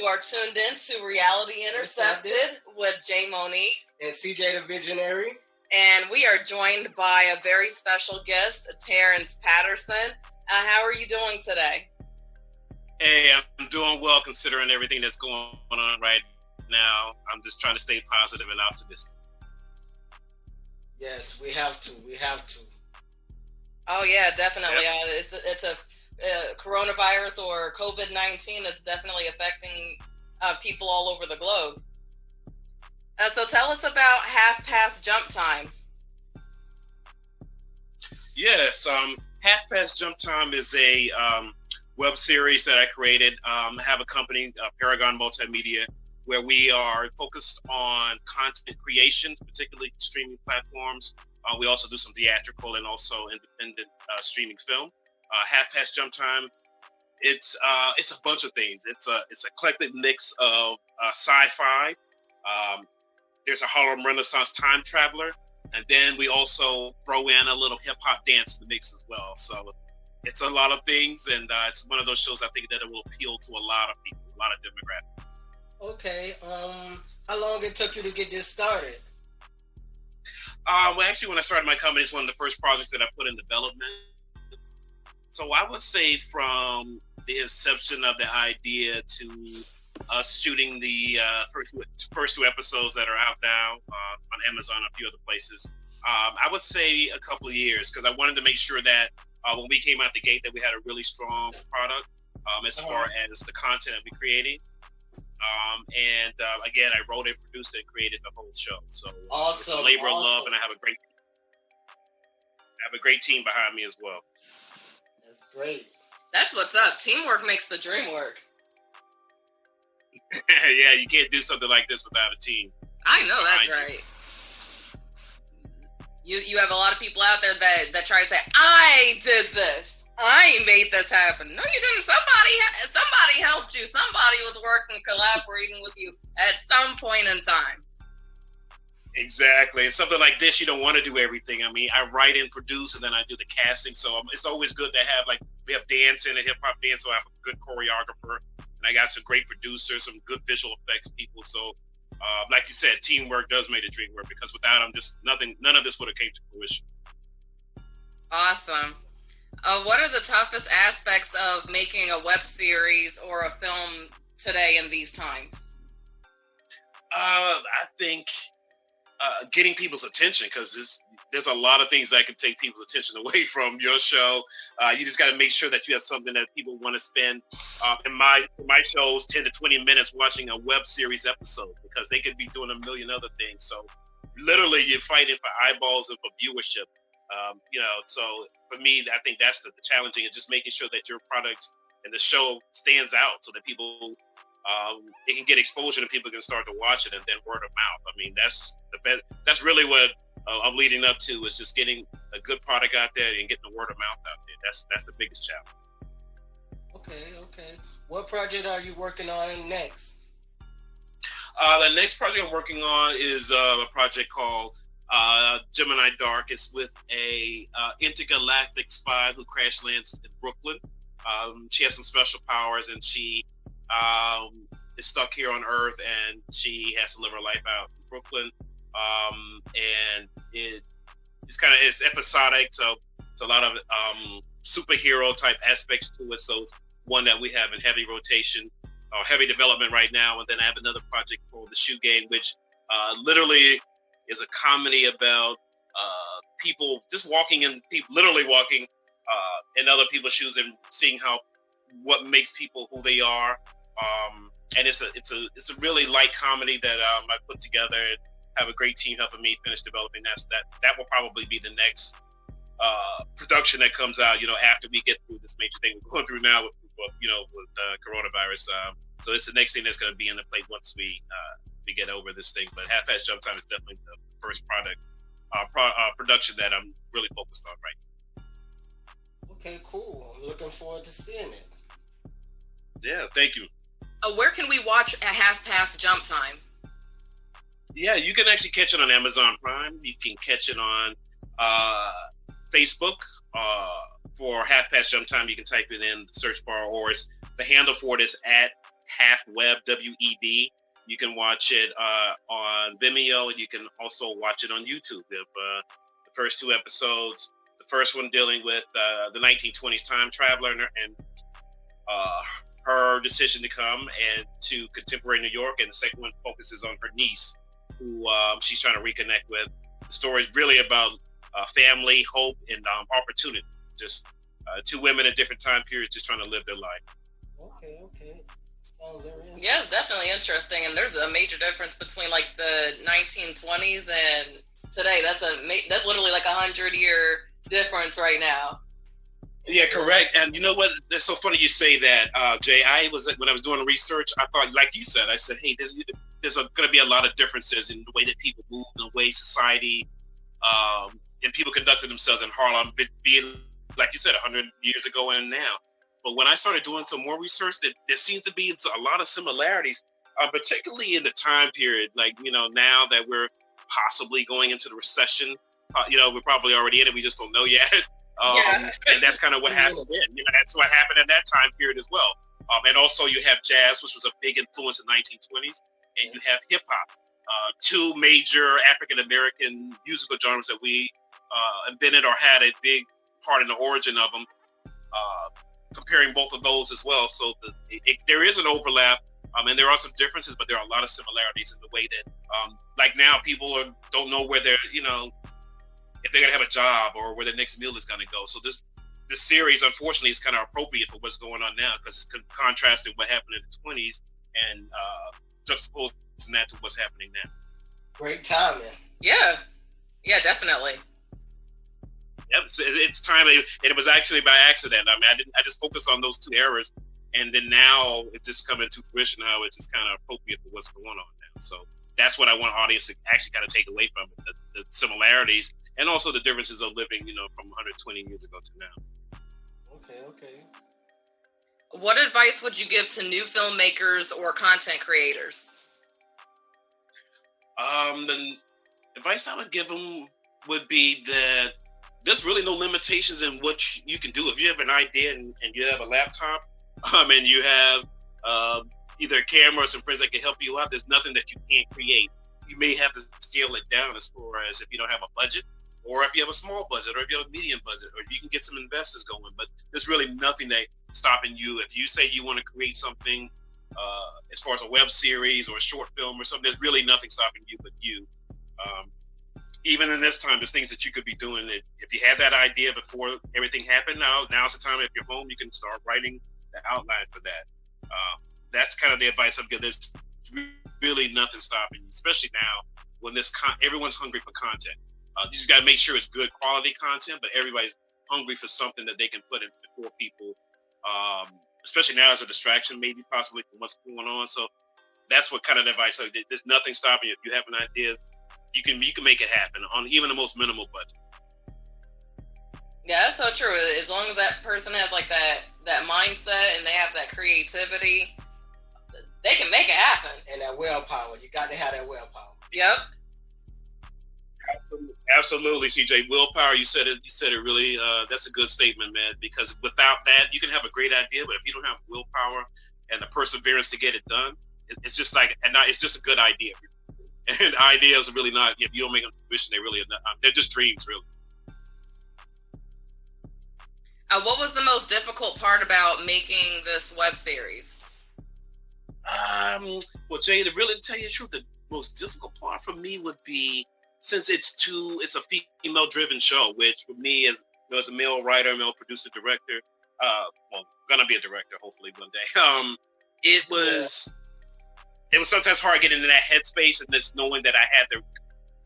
You are tuned in to Reality Intercepted with Jay Monique and CJ the Visionary. And we are joined by a very special guest, Terrence Patterson. How are you doing today? Hey, I'm doing well considering everything that's going on right now. I'm just trying to stay positive and optimistic. Yes, we have to. Oh yeah, definitely. Yep. It's a coronavirus or COVID-19 is definitely affecting people all over the globe. So tell us about Half Past Jump Time. Yes, Half Past Jump Time is a web series that I created. I have a company, Paragon Multimedia, where we are focused on content creation, particularly streaming platforms. We also do some theatrical and also independent streaming film. Half Past Jump Time, it's a bunch of things. It's an eclectic mix of sci-fi. There's a Harlem Renaissance time traveler, and then we also throw in a little hip hop dance in the mix as well. So it's a lot of things, and it's one of those shows I think that it will appeal to a lot of people, a lot of demographics. Okay. How long it took you to get this started? Well, actually, when I started my company, it's one of the first projects that I put in development. So I would say from the inception of the idea to us shooting the first two episodes that are out now on Amazon and a few other places, I would say a couple of years, because I wanted to make sure that when we came out the gate that we had a really strong product as far as the content that we're creating. And again, I wrote it, produced it, and created the whole show. So awesome, it's a labor of love, and I have a great team behind me as well. That's great. That's what's up. Teamwork makes the dream work. Yeah, you can't do something like this without a team. I know that's right. You have a lot of people out there that try to say, I did this. I made this happen. No, you didn't. Somebody helped you. Somebody was working, collaborating with you at some point in time. Exactly. And something like this, you don't want to do everything. I mean, I write and produce, and then I do the casting. So it's always good to have, like, we have dancing and hip hop dance. So I have a good choreographer, and I got some great producers, some good visual effects people. So, like you said, teamwork does make the dream work, because without them, none of this would have came to fruition. Awesome. What are the toughest aspects of making a web series or a film today in these times? I think getting people's attention, because there's a lot of things that can take people's attention away from your show. You just got to make sure that you have something that people want to spend in my shows 10 to 20 minutes watching a web series episode, because they could be doing a million other things. So literally you're fighting for eyeballs and for viewership. So for me, I think that's the challenging, is just making sure that your products and the show stands out, so that people it can get exposure and people can start to watch it, and then word of mouth. I mean, that's the best. That's really what I'm leading up to, is just getting a good product out there and getting the word of mouth out there. That's the biggest challenge. Okay. What project are you working on next? The next project I'm working on is a project called Gemini Dark. Is with a intergalactic spy who crash lands in Brooklyn. She has some special powers, and she is stuck here on Earth, and she has to live her life out in Brooklyn. And it's episodic, so it's a lot of superhero type aspects to it. So it's one that we have in heavy rotation or heavy development right now. And then I have another project called The Shoe Game, which literally is a comedy about people just literally walking in other people's shoes and seeing what makes people who they are. And it's a really light comedy that I put together and have a great team helping me finish developing that will probably be the next production that comes out, after we get through this major thing we're going through now with coronavirus. So it's the next thing that's going to be in the plate once we get over this thing. But Half Past Jump Time is definitely the first production that I'm really focused on right now. Okay, cool. I'm looking forward to seeing it. Yeah, thank you. Where can we watch a Half Past Jump Time? Yeah, you can actually catch it on Amazon Prime. You can catch it on Facebook for Half Past Jump Time. You can type it in the search bar, or the handle for it is Half Web, WEB. You can watch it on Vimeo, and you can also watch it on YouTube. We have the first 2 episodes. The first one dealing with the 1920s time traveler and her decision to come and to contemporary New York, and the second one focuses on her niece, who she's trying to reconnect with. The story is really about family, hope, and opportunity. Just 2 women at different time periods just trying to live their life. Okay. Sounds very interesting. Yeah, it's definitely interesting, and there's a major difference between like the 1920s and today. That's literally like 100-year difference right now. Yeah, correct. And you know what? That's so funny you say that, Jay. When I was doing research, I thought, like you said, I said, hey, there's going to be a lot of differences in the way that people move, the way society and people conducted themselves in Harlem, being, like you said, 100 years ago and now. But when I started doing some more research, there seems to be a lot of similarities, particularly in the time period. Like, now that we're possibly going into the recession, we're probably already in it. We just don't know yet. And that's kind of what happened then. That's what happened in that time period as well. And also you have jazz, which was a big influence in the 1920s, and you have hip hop, 2 major African-American musical genres that we invented or had a big part in the origin of them, comparing both of those as well. So there is an overlap, and there are some differences, but there are a lot of similarities in the way that, like now, people don't know where they're, if they're going to have a job or where the next meal is going to go. So this series, unfortunately, is kind of appropriate for what's going on now, because it's contrasting what happened in the 20s and juxtaposing that to what's happening now. Great timing. Yeah, definitely. Yep, it's time, and it was actually by accident. I mean, I just focused on those 2 eras, and then now it's just coming to fruition how it's just kind of appropriate for what's going on now. So that's what I want audience to actually kind of take away from it, the similarities and also the differences of living, from 120 years ago to now. Okay. What advice would you give to new filmmakers or content creators? The advice I would give them would be that there's really no limitations in what you can do. If you have an idea and you have a laptop, and you have either a camera or some friends that can help you out, there's nothing that you can't create. You may have to scale it down as far as if you don't have a budget, or if you have a small budget, or if you have a medium budget, or if you can get some investors going. But there's really nothing that's stopping you. If you say you want to create something as far as a web series or a short film or something, there's really nothing stopping you but you. Even in this time, there's things that you could be doing. If you had that idea before everything happened, now's the time. If you're home, you can start writing the outline for that. That's kind of the advice I've given. There's really nothing stopping you, especially now when everyone's hungry for content. You just got to make sure it's good quality content, but everybody's hungry for something that they can put in before people, especially now as a distraction, maybe possibly from what's going on. So that's what kind of advice. There's nothing stopping you. If you have an idea, you can make it happen on even the most minimal budget. Yeah, that's so true. As long as that person has like that mindset and they have that creativity, they can make it happen. And that willpower. You got to have that willpower. Yep. Absolutely, CJ. Willpower. You said it really. That's a good statement, man. Because without that, you can have a great idea, but if you don't have willpower and the perseverance to get it done, it's just it's just a good idea. And ideas are really not. If you don't make them fruition, they're just dreams, really. What was the most difficult part about making this web series? Well, Jay, to really tell you the truth, the most difficult part for me would be, since it's a female-driven show, which for me as a male writer, male producer, director, gonna be a director hopefully one day. It was sometimes hard getting into that headspace and just knowing that I had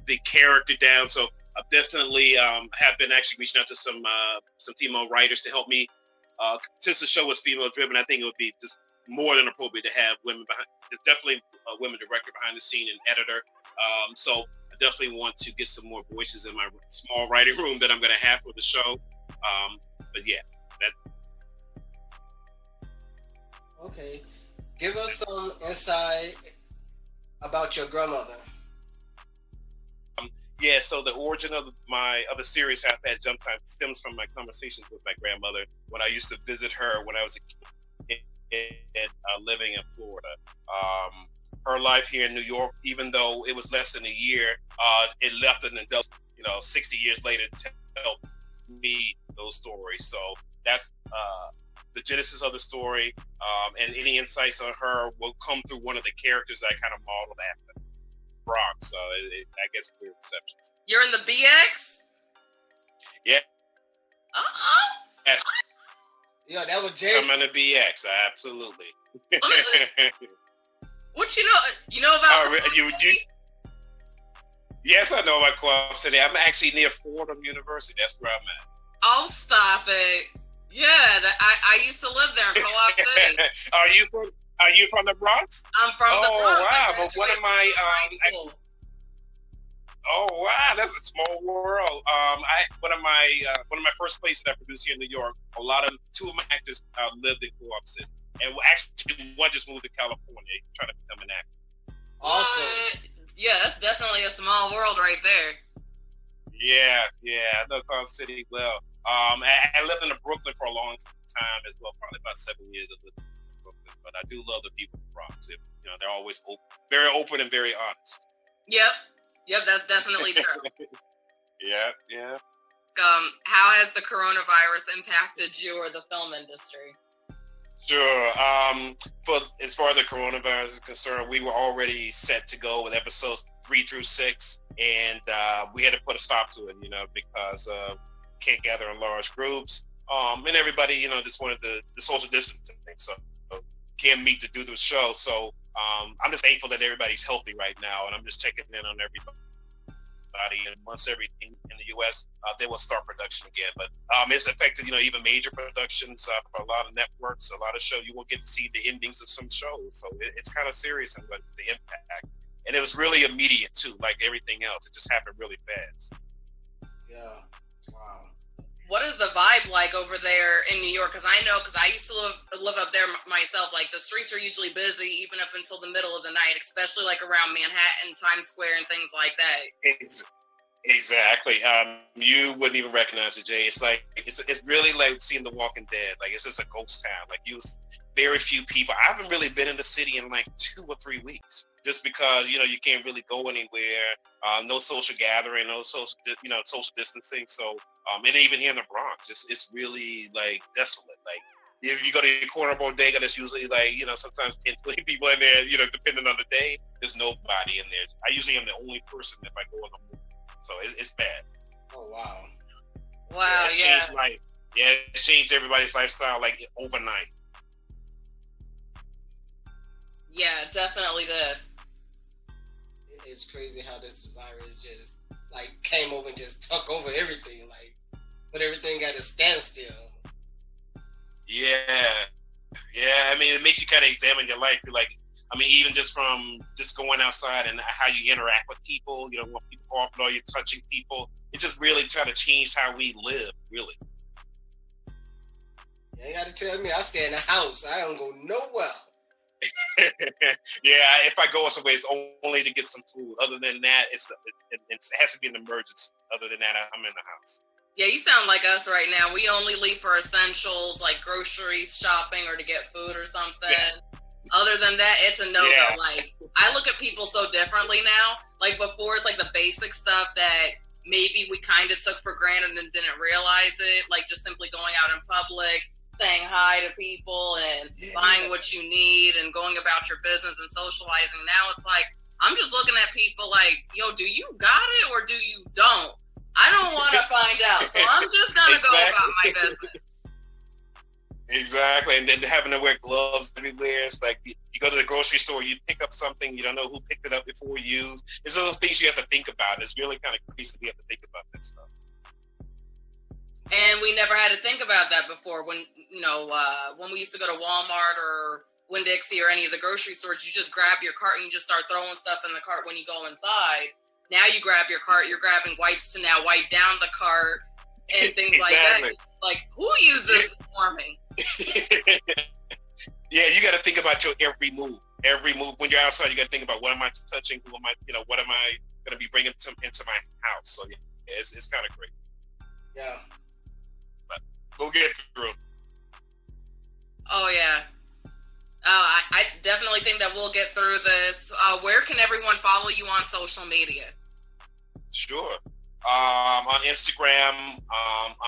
the character down. So I definitely have been actually reaching out to some female writers to help me. Since the show was female-driven, I think it would be just more than appropriate to have women behind. There's definitely a women director behind the scene and editor. So I definitely want to get some more voices in my small writing room that I'm going to have for the show. But yeah, that. Okay, give us some insight about your grandmother. Yeah, so the origin of the series Half Past Jump Time stems from my conversations with my grandmother when I used to visit her when I was a kid living in Florida. Her life here in New York, even though it was less than a year, it left an adult, 60 years later to tell me those stories. So that's the genesis of the story, and any insights on her will come through one of the characters that I kind of modeled after, Bronx. So I guess clear receptions. You're in the BX? Yeah. Yes. Yeah, that was Jay. I'm in the BX, absolutely. What you know about you Yes, I know about Co-op City. I'm actually near Fordham University. That's where I'm at. Oh, stop it! Yeah, I used to live there in Co-op City. Are you from the Bronx? I'm from the Bronx. Oh wow! But one of my oh wow, that's a small world. One of my first places I produced here in New York. Two of my actors lived in Co-op City, and actually one just moved to California, trying to become an actor. Awesome. Yeah, that's definitely a small world right there. Yeah, I know Co-op City well. I lived in Brooklyn for a long time as well, probably about 7 years of living in Brooklyn. But I do love the people in Bronx. They're always very open and very honest. Yep, that's definitely true. Yeah. How has the coronavirus impacted you or the film industry? Sure. As far as the coronavirus is concerned, we were already set to go with episodes 3 through 6, and we had to put a stop to it, because can't gather in large groups, and everybody, just wanted the social distancing, so can't meet to do the show. So I'm just thankful that everybody's healthy right now, and I'm just checking in on everybody. And once everything in the U.S., they will start production again. But it's affected, even major productions for a lot of networks, a lot of shows. You won't get to see the endings of some shows, so it's kind of serious and the impact. And it was really immediate too, like everything else. It just happened really fast. Yeah. Wow. What is the vibe like over there in New York? Because I used to live up there myself. Like, the streets are usually busy even up until the middle of the night, especially like around Manhattan, Times Square, and things like that. Exactly. You wouldn't even recognize it, Jay. It's like it's really like seeing The Walking Dead. Like, it's just a ghost town. Like, very few people. I haven't really been in the city in like 2 or 3 weeks, just because you can't really go anywhere. No social gathering, no social distancing. So and even here in the Bronx, it's really like desolate. Like, if you go to the corner bodega, there's usually like sometimes 10, 20 people in there. Depending on the day, there's nobody in there. I usually am the only person if I go in the morning. So it's bad. Oh wow. Wow. It's changed life. Yeah, it's changed everybody's lifestyle like overnight. Yeah, definitely did. It's crazy how this virus just like came over and just took over everything, like put everything at a standstill. Yeah. I mean, it makes you kind of examine your life. You're like, even just from just going outside and how you interact with people, when people off and all, you're touching people. It just really trying to change how we live, really. You ain't got to tell me. I stay in the house. I don't go nowhere. Yeah, if I go somewhere, it's only to get some food. Other than that, it has to be an emergency. Other than that, I'm in the house. Yeah, you sound like us right now. We only leave for essentials like grocery shopping or to get food or something. Yeah. Other than that, it's a no-go. Yeah. Like, I look at people so differently now. Like, before, it's like the basic stuff that maybe we kind of took for granted and didn't realize it. Like, just simply going out in public, saying hi to people and buying what you need and going about your business and socializing. Now it's like, I'm just looking at people like, yo, do you got it or do you don't? I don't want to find out. So I'm just going to go about my business. Exactly. And then having to wear gloves everywhere. It's like you go to the grocery store, you pick up something, you don't know who picked it up before you. It's those things you have to think about. It's really kind of crazy we have to think about that stuff. And we never had to think about that before. When we used to go to Walmart or Winn-Dixie or any of the grocery stores, you just grab your cart and you just start throwing stuff in the cart when you go inside. Now you grab your cart, you're grabbing wipes to now wipe down the cart and things like that. Like, who used this before me? Yeah, you got to think about your every move. Every move when you're outside, you got to think about what am I touching? Who am I? What am I going to be bringing into my house? So yeah, it's kind of great. Yeah, but we'll get through. Oh yeah. I definitely think that we'll get through this. Where can everyone follow you on social media? Sure. On Instagram,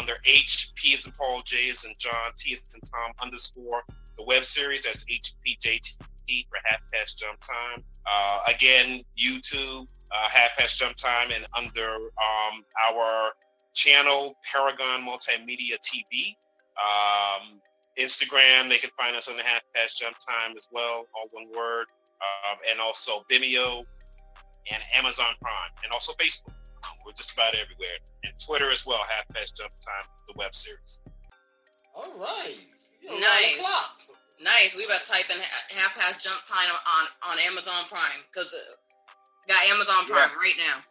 under HP as in Paul, J as in John, T as in Tom _ the web series, that's HPJT for Half Past Jump Time. Again, YouTube, Half Past Jump Time, and under our channel, Paragon Multimedia TV. Instagram, they can find us on the Half Past Jump Time as well, all one word. And also Vimeo and Amazon Prime, and also Facebook. We're just about everywhere. And Twitter as well, Half Past Jump Time, the web series. All right. Nice. Nice. We about to type in Half Past Jump Time on Amazon Prime, because got Amazon Prime right now.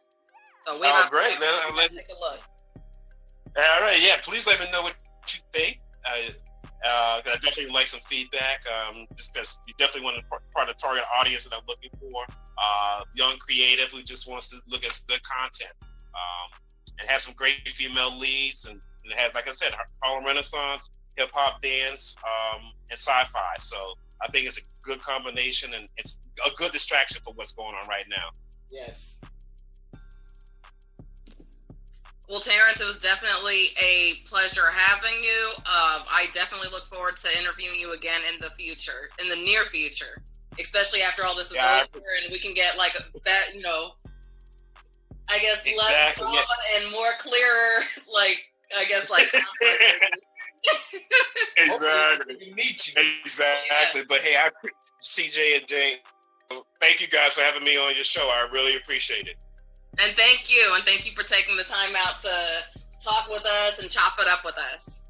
So we about great. to take a look. All right. Yeah. Please let me know what you think. I definitely like some feedback. Just because you definitely want to part of the target audience that I'm looking for. Young creative who just wants to look at some good content. And have some great female leads, and have, like I said, Harlem Renaissance, hip hop, dance, and sci-fi. So I think it's a good combination, and it's a good distraction for what's going on right now. Yes. Well, Terrence, it was definitely a pleasure having you. I definitely look forward to interviewing you again in the future, in the near future, especially after all this is over and we can get like that, I guess less drama and more clearer, Exactly. Meet you. Exactly. Yeah. But hey, CJ and Jay, thank you guys for having me on your show. I really appreciate it. And thank you for taking the time out to talk with us and chop it up with us.